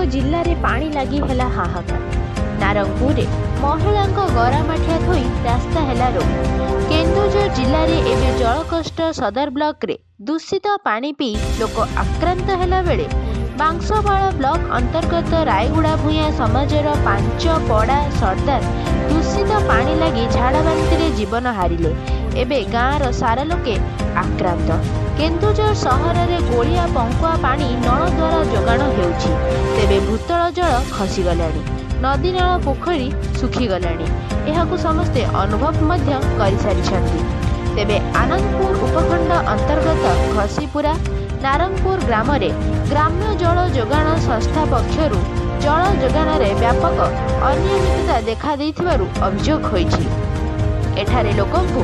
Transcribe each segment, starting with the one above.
जिले में पानी लगी है हाहाकार। नारंगपुर महिला गरामाठिया थोई रास्ता है रोग। केन्दुझर जिले में एवं जलकष्ट सदर ब्लॉक रे दूषित पानी पी लोक आक्रांत है बेले बांसवाड़ा ब्लॉक अंतर्गत रायगुड़ा भूया समाजर 5 पड़ा सरदार दूषित पानी लगी झाड़ाबांति जीवन हारिले। एबे गाँवर सारा लोके आक्रांत। केन्दुझर सहर में गोलिया पंकुआ पानी नल द्वारा जोगाण हेउछि, तेबे भूतल जल खसीगलानी, नदी नाल पोखरी सुखीगलानी। एहाकु समस्ते अनुभव मध्य करिसारिछन्ति। तेबे आनंदपुर उपखंड अंतर्गत घसीपुरा नारंगपुर ग्राम रे ग्राम्य जल जोगाण संस्था पक्षरु जल जोगाण रे व्यापक अनियमितता देखा देइथिबारु अभियोग होइछि। एठारे लोकंकु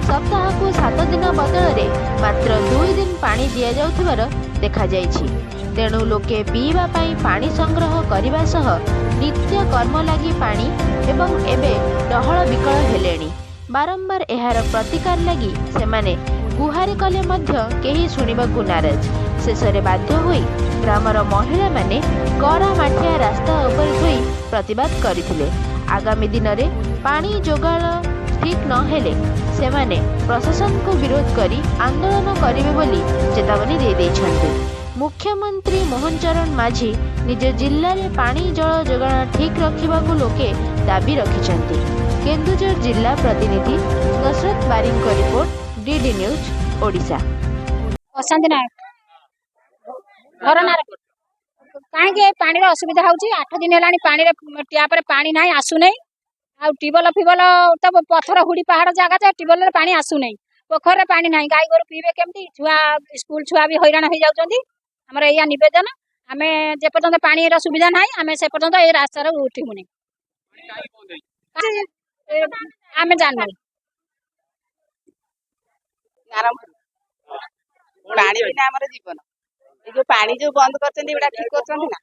सप्ताह को 7 दिन बदल में मात्र 2 दिन पानी दि जाउथिबार देखा जाइछि। तेणु लोके पीवा पाई पानी संग्रह करने सह नित्य कर्म लगी पानी एवं एबे डहल विकल हेलेनी। बारंबार एहार प्रतिकार लगी सेमाने गुहारि कले मध्य केही सुनिबाकु नाराज। शेषरे बाध्य होई ग्रामर महिला माने गरामाठिया रास्ता उपर थोई प्रतिवाद करथिले। आगामी दिन में पानी जोगाण ठीक न हेले सेमाने प्रशासन को विरोध करी आंदोलन करिवे बोली चेतावनी दे दैछन्ति। मुख्यमंत्री मोहन चरण माझी निज जिले में पानी जल जोगाण ठीक रखिबाकु लोके दाबी रखिछन्ति। केन्दुझर जिला प्रतिनिधि दशरथ बारिंग को रिपोर्ट, डीडी न्यूज ओडिशा। अशांति नायक घर नारंगपुर कहीं पानी असुविधा होउची। 8 दिन हेलानी पानी ट्याप रे पानी नाही आसु नै। आ टिबल फिबल तो पत्थर हुड़ी पहाड़ जगह टिबल रे पानी आसु नै। पोखर रे पानी नाही, गाई गोरु पीबे केमती? छुआ स्कूल छुआ भी हैरान हो जाउछन्ती। हमर एया निवेदन, आमे जे पर्यंत पानी रा सुविधा नाही आमे से पर्यंत ए रास्ता रे उठिमु नै। आमे जाननै पानी बिना हमर जीवन ए जो पानी जो बंद करछन्ती एटा ठीक करछन्ती ना?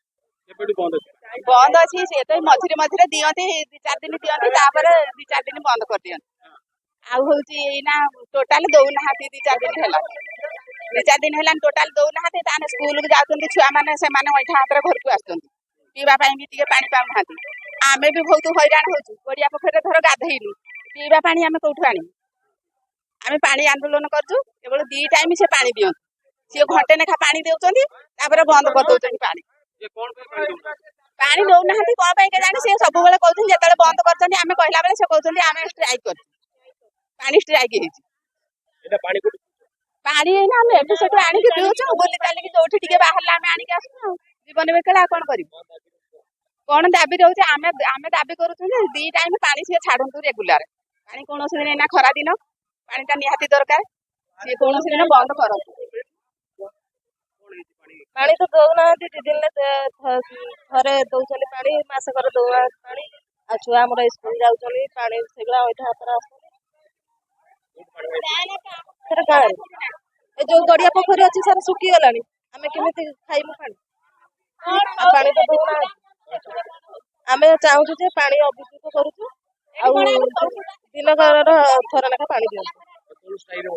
बंद अछि से तो मझिरे मझिरे दियंती 2-4 दिन दियंती, तापर 2-4 दिन बंद कर दियंती। आ होउची एना टोटल दउ नहाती 2-4 दिन हैला। 2-4 दिन हैला टोटल दउ नहाती। ताने स्कूल को जाउछन्ती छुआ माने, से माने ओइठा हातरे घर को आछन्ती। पीबा पानी भी टिके पानी पाउ नहाती। आमे भी बहुत हैरान होछु। गोड़िया पोखरे धर गाधैलु, पीबा पानी आमे कोठु आनी? आमे पानी आंदोलन करछु। केवल 2 टाइम से पानी दियंती। से घंटे नेखा पानी देउछन्ती, तापर बंद कर दउछन्ती पानी। पानी दउ नहाती कोन पई के जानी? से सब बेले कहउछन्ती, जेतले बंद करछन्ती आमे कहला बेले से कहउछन्ती आमे स्ट्राइक कर। पानी स्ट्राइक हेछि। एटा पानी ना आमे एटु सेटु आनी के पिउछु। बोली ताली कि जोठी टिके बाहरला आमे आनी के आसु। जीवन बेकला कोन करिबो? कोन दाबी रहउछ? आमे दाबी करूछन्ती 2 टाइम पानी से छाडंतु रेगुलर। पानी कोनोसी दिन ना खरा दिन पानी ता निहाती दरकार। से कोनोसी दिन बंद करत। पानी तो दौना 2 दिन थरे दौचली पानी, मासकर दौना पानी। आ छुआ हमर स्कूल जाउचली पानी सेगला ओइठा हातरा आसली। सर गाय ए जो गड़िया पोखरी अछि सर सुकी गलानी। हमें केमिति खाइमु पानी? आ पानी तो दौना। हमें चाहू जे पानी अभिषेक करूछु। आ दिन थरा लेखा पानी दियौ।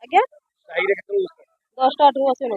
आज्ञा 10 टा 8 बजे